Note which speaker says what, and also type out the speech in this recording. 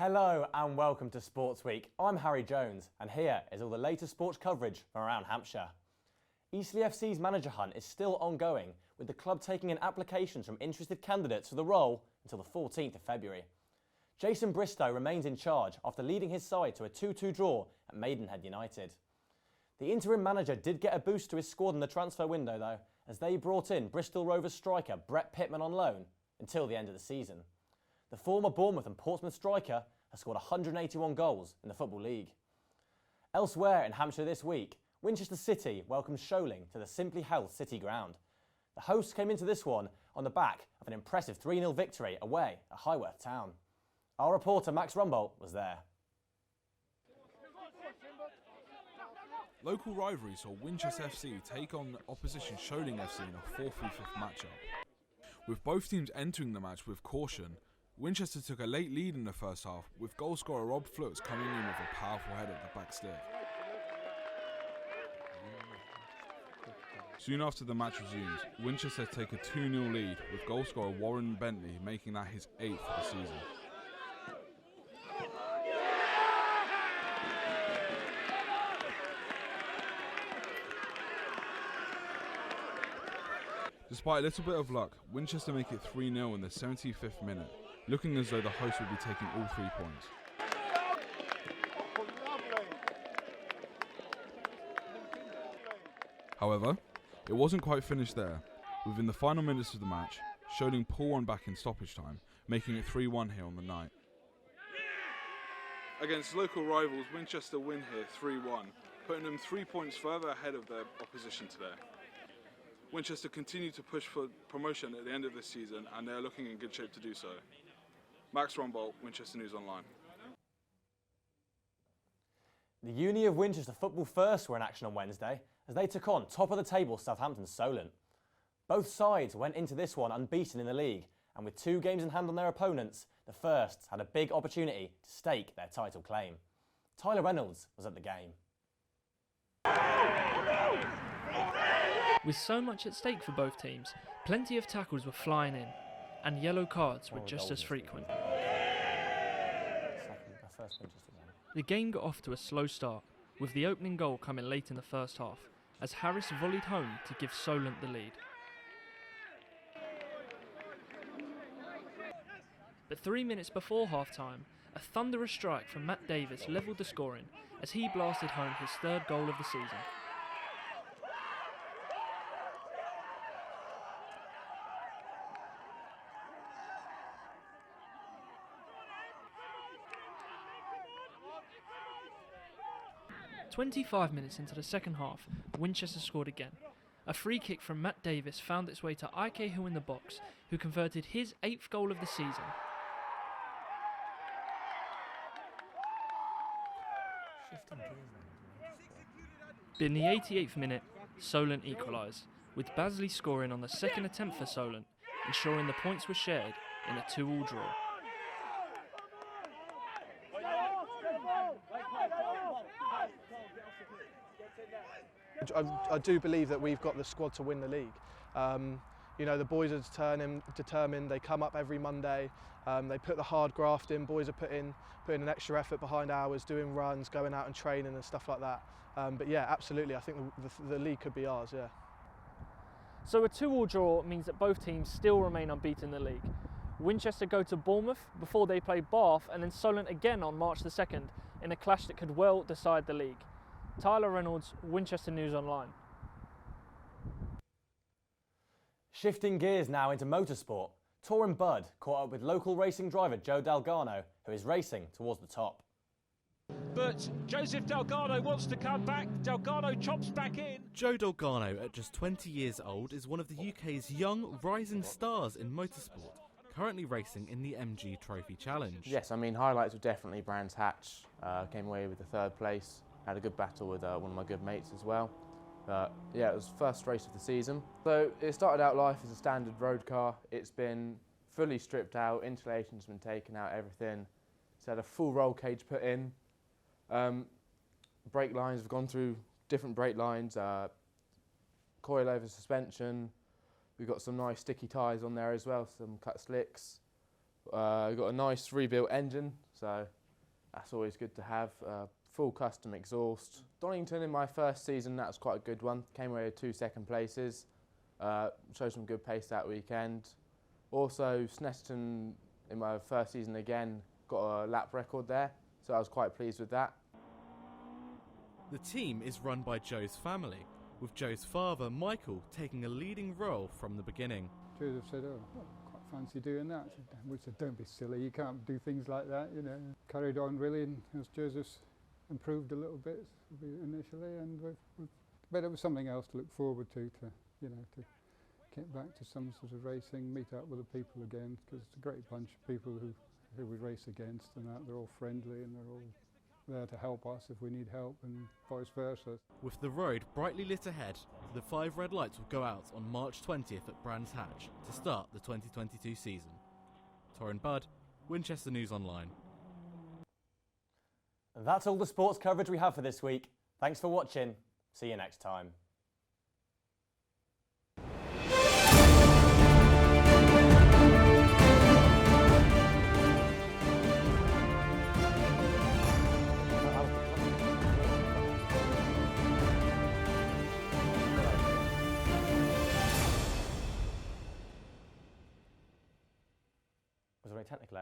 Speaker 1: Hello and welcome to Sports Week. I'm Harry Jones and here is all the latest sports coverage from around Hampshire. Eastleigh FC's manager hunt is still ongoing, with the club taking in applications from interested candidates for the role until the 14th of February. Jason Bristow remains in charge after leading his side to a 2-2 draw at Maidenhead United. The interim manager did get a boost to his squad in the transfer window though, as they brought in Bristol Rovers striker Brett Pittman on loan until the end of the season. The former Bournemouth and Portsmouth striker has scored 181 goals in the Football League. Elsewhere in Hampshire this week, Winchester City welcomed Sholing to the Simply Health City ground. The hosts came into this one on the back of an impressive 3-0 victory away at Highworth Town. Our reporter Max Rumbold was there.
Speaker 2: Local rivalry saw Winchester FC take on opposition Sholing FC in a 4-5 matchup. With both teams entering the match with caution, Winchester took a late lead in the first half, with goalscorer Rob Flutz coming in with a powerful header at the back stick. Soon after the match resumed, Winchester take a 2-0 lead, with goalscorer Warren Bentley making that his 8th for the season. Despite a little bit of luck, Winchester make it 3-0 in the 75th minute, looking as though the hosts will be taking all 3 points. However, it wasn't quite finished there. Within the final minutes of the match, Sholing pull one back in stoppage time, making it 3-1 here on the night. Against local rivals, Winchester win here 3-1, putting them 3 points further ahead of their opposition today. Winchester continue to push for promotion at the end of this season, and they are looking in good shape to do so. Max Rumbold, Winchester News Online.
Speaker 1: The Uni of Winchester Football First were in action on Wednesday as they took on top of the table Southampton Solent. Both sides went into this one unbeaten in the league, and with 2 games in hand on their opponents, the Firsts had a big opportunity to stake their title claim. Tyler Reynolds was at the game.
Speaker 3: With so much at stake for both teams, plenty of tackles were flying in, and yellow cards were just as frequent. The game got off to a slow start, with the opening goal coming late in the first half, as Harris volleyed home to give Solent the lead. But 3 minutes before half-time, a thunderous strike from Matt Davis levelled the scoring as he blasted home his 3rd goal of the season. "25 minutes into the second half, Winchester scored again. A free kick from Matt Davis found its way to Ike Hill in the box, who converted his 8th goal of the season. In the 88th minute, Solent equalised, with Basley scoring on the 2nd attempt for Solent, ensuring the points were shared in a 2-2 draw.
Speaker 4: I do believe that we've got the squad to win the league. You know, the boys are determined. They come up every Monday. They put the hard graft in. Boys are putting an extra effort behind hours, doing runs, going out and training and stuff like that. But yeah, absolutely, I think the league could be ours, yeah.
Speaker 3: So a 2-2 draw means that both teams still remain unbeaten in the league. Winchester go to Bournemouth before they play Bath, and then Solent again on March the 2nd in a clash that could well decide the league. Tyler Reynolds, Winchester News Online.
Speaker 1: Shifting gears now into motorsport, Touring Bud caught up with local racing driver Joe Delgado, who is racing towards the top.
Speaker 5: But Joseph Delgado wants to come back. Delgado chops back in.
Speaker 6: Joe Delgado, at just 20 years old, is one of the UK's young rising stars in motorsport, currently racing in the MG Trophy Challenge.
Speaker 7: Yes, I mean, highlights were definitely Brands Hatch. Came away with the 3rd place. Had a good battle with one of my good mates as well. Yeah, it was the first race of the season. So it started out life as a standard road car. It's been fully stripped out, insulation's been taken out, everything. It's had a full roll cage put in. Brake lines have gone through different brake lines, coilover suspension. We've got some nice sticky tyres on there as well, some cut slicks. We've got a nice rebuilt engine, so that's always good to have. Full custom exhaust. Donington in my first season, that was quite a good one. Came away with 2 second places. Showed some good pace that weekend. Also, Snetterton in my first season again got a lap record there, so I was quite pleased with that.
Speaker 6: The team is run by Joe's family, with Joe's father, Michael, taking a leading role from the beginning.
Speaker 8: Joseph said, oh, I quite fancy doing that. We said, don't be silly, you can't do things like that, you know. Carried on really, and as Joseph's improved a little bit initially, and but it was something else to look forward to you know, to get back to some sort of racing, meet up with the people again, because it's a great bunch of people who we race against, and that they're all friendly and they're all there to help us if we need help, and vice versa.
Speaker 6: With the road brightly lit ahead, the 5 red lights will go out on March 20th at Brands Hatch to start the 2022 season. Torrin Budd, Winchester News Online.
Speaker 1: That's all the sports coverage we have for this week. Thanks for watching. See you next time. Was there any technical error?